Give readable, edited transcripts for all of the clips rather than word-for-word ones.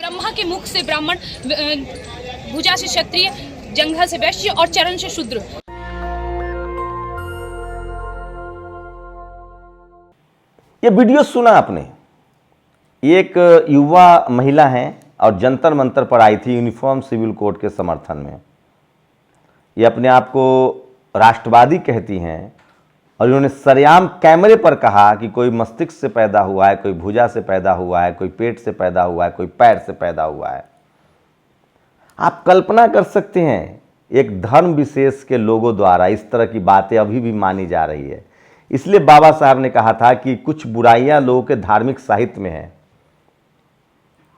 ब्रह्मा के मुख से ब्राह्मण, भुजा से क्षत्रिय, जंघा से वैश्य और चरण से शूद्र। ये वीडियो सुना आपने? एक युवा महिला हैं और जंतर मंतर पर आई थी यूनिफॉर्म सिविल कोड के समर्थन में। ये अपने आप को राष्ट्रवादी कहती हैं और इन्होंने सरेआम कैमरे पर कहा कि कोई मस्तिष्क से पैदा हुआ है, कोई भुजा से पैदा हुआ है, कोई पेट से पैदा हुआ है, कोई पैर से पैदा हुआ है। आप कल्पना कर सकते हैं एक धर्म विशेष के लोगों द्वारा इस तरह की बातें अभी भी मानी जा रही है। इसलिए बाबा साहब ने कहा था कि कुछ बुराइयां लोगों के धार्मिक साहित्य में है।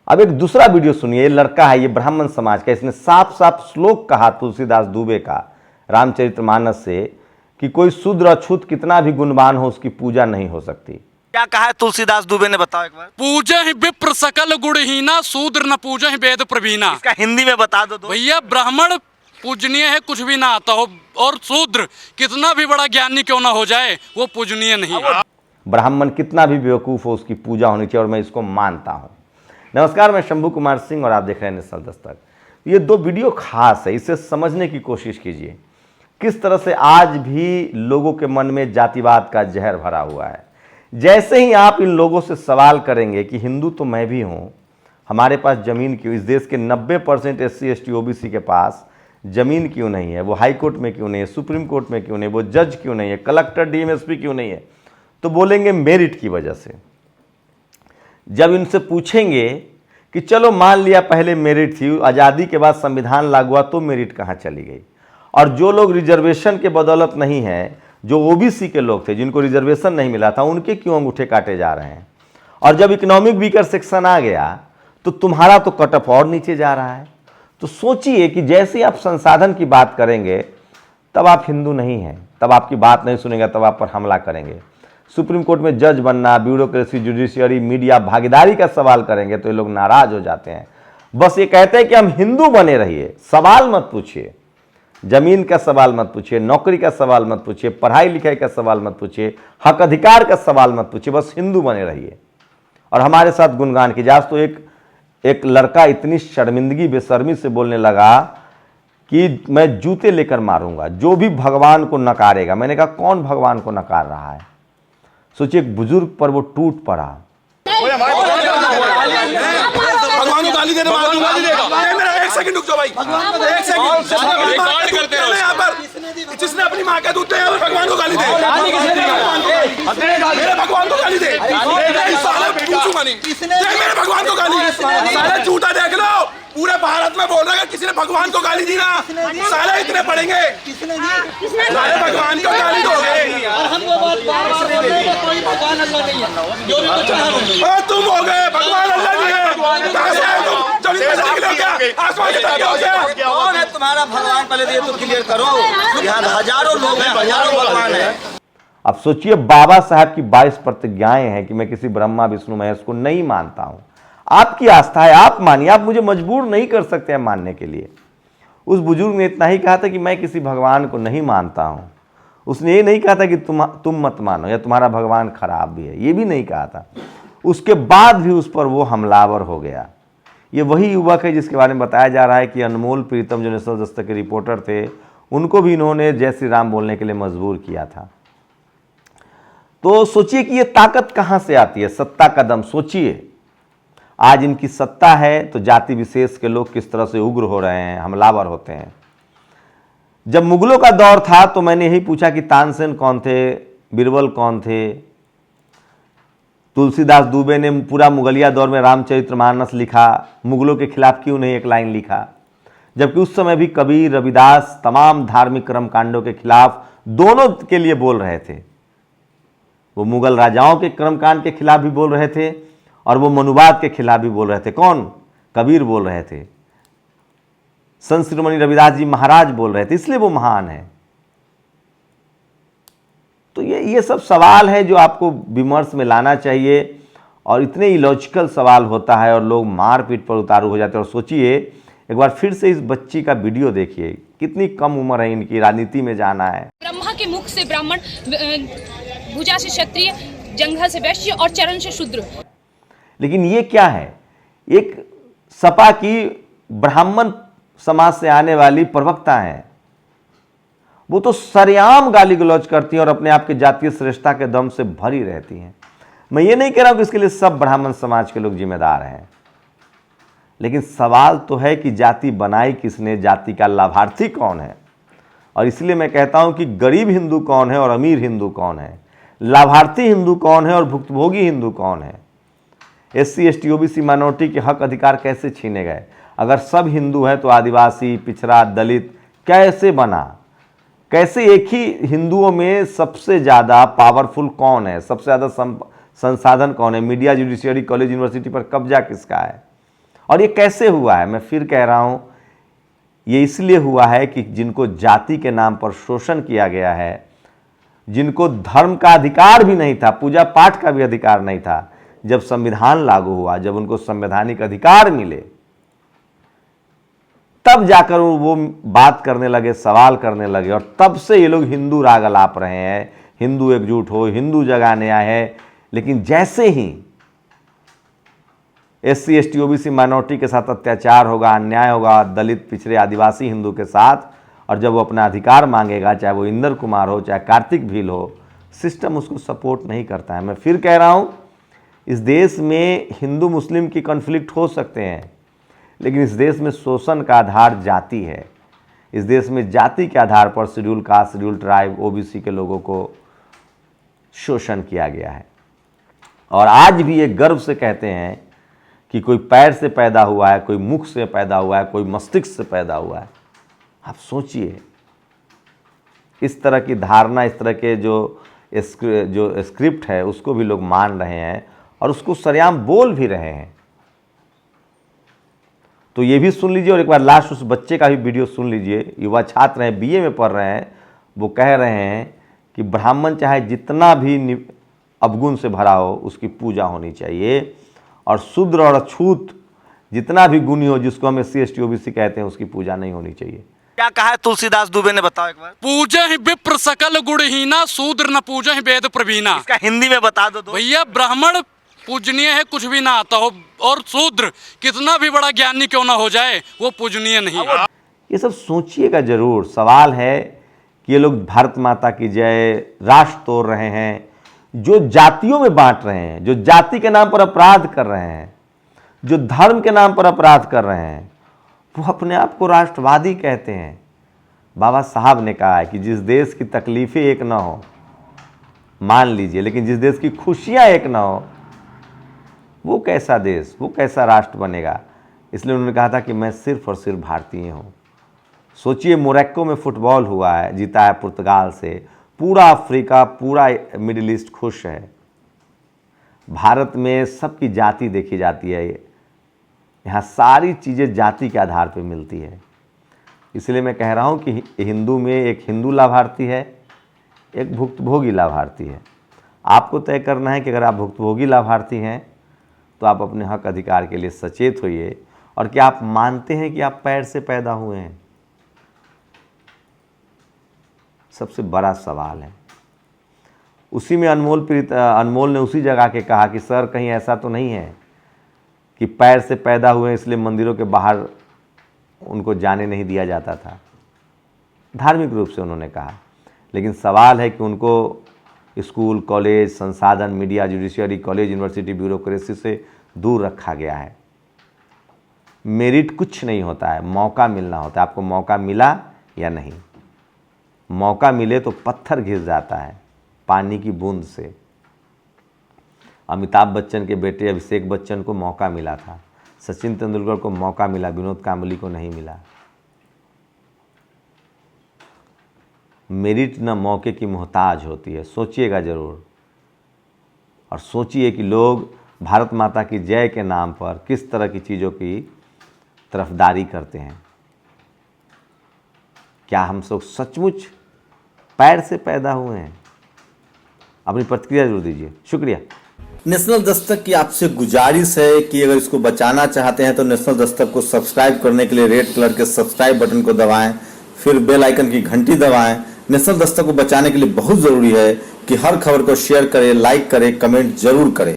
अब एक दूसरा वीडियो सुनिए। लड़का है, ये ब्राह्मण समाज का, इसने साफ साफ श्लोक कहा तुलसीदास दुबे का रामचरितमानस से कि कोई शूद्र अछूत कितना भी गुणवान हो उसकी पूजा नहीं हो सकती। क्या कहा है तुलसीदास दुबे ने, बताओ एक बार। पूजा ही विप्र सकल गुणहीना, शूद्र न पूजा ही वेद प्रवीणा। इसका हिंदी में बता दो। भैया ब्राह्मण पूजनीय है, कुछ भी ना आता हो, और शूद्र कितना भी बड़ा ज्ञानी क्यों ना हो जाए वो पूजनीय नहीं है। ब्राह्मण कितना भी बेवकूफ हो उसकी पूजा होनी चाहिए और मैं इसको मानता हूं। नमस्कार, मैं शंभू कुमार सिंह और आप देख रहे हैं नेशनल दस्तक। ये दो वीडियो खास है, इसे समझने की कोशिश कीजिए किस तरह से आज भी लोगों के मन में जातिवाद का जहर भरा हुआ है। जैसे ही आप इन लोगों से सवाल करेंगे कि हिंदू तो मैं भी हूं, हमारे पास जमीन क्यों, इस देश के 90% SC ST OBC के पास जमीन क्यों नहीं है, वो हाई कोर्ट में क्यों नहीं है, सुप्रीम कोर्ट में क्यों नहीं, वो जज क्यों नहीं है, कलेक्टर DMSP क्यों नहीं है, तो बोलेंगे मेरिट की वजह से। जब इनसे पूछेंगे कि चलो मान लिया पहले मेरिट थी, आज़ादी के बाद संविधान लागू हुआ तो मेरिट कहाँ चली गई, और जो लोग रिजर्वेशन के बदौलत नहीं है, जो OBC के लोग थे जिनको रिजर्वेशन नहीं मिला था, उनके क्यों अंगूठे काटे जा रहे हैं। और जब इकोनॉमिक वीकर सेक्शन आ गया तो तुम्हारा तो कट ऑफ और नीचे जा रहा है। तो सोचिए कि जैसे आप संसाधन की बात करेंगे तब आप हिंदू नहीं हैं, तब आपकी बात नहीं सुनेंगे, तब आप पर हमला करेंगे। सुप्रीम कोर्ट में जज बनना, ब्यूरोक्रेसी, जुडिशियरी, मीडिया भागीदारी का सवाल करेंगे तो ये लोग नाराज हो जाते हैं। बस ये कहते हैं कि हम हिंदू बने रहिए, सवाल मत पूछिए, जमीन का सवाल मत पूछिए, नौकरी का सवाल मत पूछिए, पढ़ाई लिखाई का सवाल मत पूछिए, हक अधिकार का सवाल मत पूछिए, बस हिंदू बने रहिए और हमारे साथ गुणगान कीजिए। आज तो एक लड़का इतनी शर्मिंदगी बेशर्मी से बोलने लगा कि मैं जूते लेकर मारूंगा जो भी भगवान को नकारेगा। मैंने कहा कौन भगवान को नकार रहा है? सोचिए, एक बुजुर्ग पर वो टूट पड़ा। भगवान को गाली देने वाला गाली देगा। मेरा एक सेकंड रुक जाओ भाई, एक सेकंड। यहाँ पर जिसने अपनी माँ का दूध दिया भगवान को गाली दे, मेरे भगवान को गाली दे, पूछूंगा नहीं, मेरे भगवान को गाली। सारे झूठा देख लो, पूरे भारत में बोल रहा है किसी ने भगवान को गाली दी ना, सारे इतने पढ़ेंगे, सारे भगवान को गाली दोगे। तुम हो गए भगवान, अल्लाह नहीं है। कौन है तुम्हारा भगवान? पहले ये तो क्लियर करो। यहाँ हजारों लोग हैं, हजारों भगवान है। अब सोचिए, बाबा साहब की 22 प्रतिज्ञाएं हैं कि मैं किसी ब्रह्मा विष्णु महेश को नहीं मानता हूं। आपकी आस्था है, आप मानिए, आप मुझे मजबूर नहीं कर सकते हैं मानने के लिए। उस बुजुर्ग ने इतना ही कहा था कि मैं किसी भगवान को नहीं मानता हूं। उसने ये नहीं कहा था कि तुम मत मानो या तुम्हारा भगवान खराब भी है, ये भी नहीं कहा था। उसके बाद भी उस पर वो हमलावर हो गया। ये वही युवक है जिसके बारे में बताया जा रहा है कि अनमोल प्रीतम जो नेशनल दस्तक के रिपोर्टर थे, उनको भी इन्होंने जय श्री राम बोलने के लिए मजबूर किया था। तो सोचिए कि ये ताकत कहाँ से आती है, सत्ता का दम। सोचिए, आज इनकी सत्ता है तो जाति विशेष के लोग किस तरह से उग्र हो रहे हैं, हमलावर होते हैं। जब मुगलों का दौर था तो मैंने यही पूछा कि तानसेन कौन थे, बीरबल कौन थे। तुलसीदास दुबे ने पूरा मुगलिया दौर में रामचरितमानस लिखा, मुगलों के खिलाफ क्यों नहीं एक लाइन लिखा? जबकि उस समय भी कबीर, रविदास तमाम धार्मिक कर्मकांडों के खिलाफ दोनों के लिए बोल रहे थे। वो मुगल राजाओं के कर्मकांड के खिलाफ भी बोल रहे थे और वो मनुवाद के खिलाफ भी बोल रहे थे। कौन? कबीर बोल रहे थे, संत शिरोमणि रविदास जी महाराज बोल रहे थे, इसलिए वो महान है। तो ये सब सवाल है जो आपको विमर्श में लाना चाहिए, और इतने इलॉजिकल सवाल होता है और लोग मारपीट पर उतारू हो जाते हैं। और सोचिए, एक बार फिर से इस बच्ची का वीडियो देखिए, कितनी कम उम्र है इनकी, राजनीति में जाना है। ब्रह्मा के मुख से ब्राह्मण, भुजा से क्षत्रिय, जंघा से वैश्य और चरण से शूद्र। लेकिन ये क्या है? एक सपा की ब्राह्मण समाज से आने वाली प्रवक्ता हैं, वो तो सरेआम गाली गलौज करती हैं और अपने आप की जातीय श्रेष्ठता के दम से भरी रहती हैं। मैं ये नहीं कह रहा हूं कि इसके लिए सब ब्राह्मण समाज के लोग जिम्मेदार हैं, लेकिन सवाल तो है कि जाति बनाई किसने, जाति का लाभार्थी कौन है। और इसलिए मैं कहता हूं कि गरीब हिंदू कौन है और अमीर हिंदू कौन है, लाभार्थी हिंदू कौन है और भुक्तभोगी हिंदू कौन है। SC ST OBC माइनॉरिटी के हक अधिकार कैसे छीने गए? अगर सब हिंदू हैं तो आदिवासी, पिछड़ा, दलित कैसे बना? कैसे एक ही हिंदुओं में सबसे ज़्यादा पावरफुल कौन है, सबसे ज़्यादा संसाधन कौन है, मीडिया, जुडिशियरी, कॉलेज, यूनिवर्सिटी पर कब्जा किसका है? और ये कैसे हुआ है? मैं फिर कह रहा हूँ, ये इसलिए हुआ है कि जिनको जाति के नाम पर शोषण किया गया है, जिनको धर्म का अधिकार भी नहीं था, पूजा पाठ का भी अधिकार नहीं था, जब संविधान लागू हुआ, जब उनको संवैधानिक अधिकार मिले, तब जाकर वो बात करने लगे, सवाल करने लगे। और तब से ये लोग हिंदू राग अलाप रहे हैं, हिंदू एकजुट हो, हिंदू जगाने आए हैं। लेकिन जैसे ही SC ST OBC माइनॉरिटी के साथ अत्याचार होगा, अन्याय होगा, दलित, पिछड़े, आदिवासी हिंदू के साथ, और जब वो अपना अधिकार मांगेगा, चाहे वो इंदर कुमार हो, चाहे कार्तिक भील हो, सिस्टम उसको सपोर्ट नहीं करता है। मैं फिर कह रहा हूँ, इस देश में हिंदू मुस्लिम की कॉन्फ्लिक्ट हो सकते हैं, लेकिन इस देश में शोषण का आधार जाति है। इस देश में जाति के आधार पर schedule caste, schedule tribe, OBC के लोगों को शोषण किया गया है। और आज भी ये गर्व से कहते हैं कि कोई पैर से पैदा हुआ है, कोई मुख से पैदा हुआ है, कोई मस्तिष्क से पैदा हुआ है। आप सोचिए, इस तरह की धारणा, इस तरह के जो स्क्रिप्ट है, उसको भी लोग मान रहे हैं और उसको सरेआम बोल भी रहे हैं। तो ये भी सुन लीजिए, और एक बार लास्ट उस बच्चे का भी वीडियो सुन लीजिए। युवा छात्र हैं, BA में पढ़ रहे हैं, वो कह रहे हैं कि ब्राह्मण चाहे जितना भी अवगुण से भरा हो, उसकी पूजा होनी चाहिए, और शूद्र और अछूत जितना भी गुणी हो, जिसको हम SC ST OBC कहते हैं, उसकी पूजा नहीं होनी चाहिए। क्या कहा है तुलसीदास दुबे ने, बताओ एक बार। पूजा ही विप्र सकल गुणहीना, शूद्र न पूजा ही वेद प्रवीणा। इसका हिंदी में बता दो। भैया, ब्राह्मण पूजनीय है, कुछ भी ना आता हो, और शूद्र कितना भी बड़ा ज्ञानी क्यों ना हो जाए, वो पूजनीय नहीं है। ये सब सोचिएगा जरूर। सवाल है कि ये लोग भारत माता की जय, राष्ट्र तोड़ रहे हैं, जो जातियों में बांट रहे हैं, जो जाति के नाम पर अपराध कर रहे हैं, जो धर्म के नाम पर अपराध कर रहे हैं, वो अपने आप को राष्ट्रवादी कहते हैं। बाबा साहब ने कहा है कि जिस देश की तकलीफें एक ना हो, मान लीजिए, लेकिन जिस देश की खुशियां एक ना हो, वो कैसा देश, वो कैसा राष्ट्र बनेगा। इसलिए उन्होंने कहा था कि मैं सिर्फ और सिर्फ भारतीय हूँ। सोचिए, मोरक्को में फुटबॉल हुआ है, जीता है पुर्तगाल से, पूरा अफ्रीका, पूरा मिडिल ईस्ट खुश है। भारत में सबकी जाति देखी जाती है, यहाँ सारी चीज़ें जाति के आधार पर मिलती है। इसलिए मैं कह रहा हूँ कि हिंदू में एक हिंदू लाभार्थी है, एक भुक्तभोगी लाभार्थी है। आपको तय करना है कि अगर आप भुक्तभोगी लाभार्थी हैं तो आप अपने हक अधिकार के लिए सचेत होइए, और क्या आप मानते हैं कि आप पैर से पैदा हुए हैं? सबसे बड़ा सवाल है। उसी में अनमोल ने उसी जगह के कहा कि सर, कहीं ऐसा तो नहीं है कि पैर से पैदा हुए इसलिए मंदिरों के बाहर उनको जाने नहीं दिया जाता था। धार्मिक रूप से उन्होंने कहा, लेकिन सवाल है कि उनको स्कूल, कॉलेज, संसाधन, media, judiciary, college, university, bureaucracy से दूर रखा गया है। मेरिट कुछ नहीं होता है, मौका मिलना होता है। आपको मौका मिला या नहीं? मौका मिले तो पत्थर घिस जाता है पानी की बूंद से। अमिताभ बच्चन के बेटे अभिषेक बच्चन को मौका मिला था, सचिन तेंदुलकर को मौका मिला, विनोद कांबली को नहीं मिला। मेरिट न मौके की मोहताज होती है। सोचिएगा जरूर, और सोचिए कि लोग भारत माता की जय के नाम पर किस तरह की चीज़ों की तरफदारी करते हैं। क्या हम सब सचमुच पैर से पैदा हुए हैं? अपनी प्रतिक्रिया जरूर दीजिए। शुक्रिया। नेशनल दस्तक की आपसे गुजारिश है कि अगर इसको बचाना चाहते हैं तो नेशनल दस्तक को सब्सक्राइब करने के लिए रेड कलर के सब्सक्राइब बटन को दबाएं, फिर बेल आइकन की घंटी दबाएं। नेशनल दस्तक को बचाने के लिए बहुत जरूरी है कि हर खबर को शेयर करें, लाइक करें, कमेंट जरूर करें।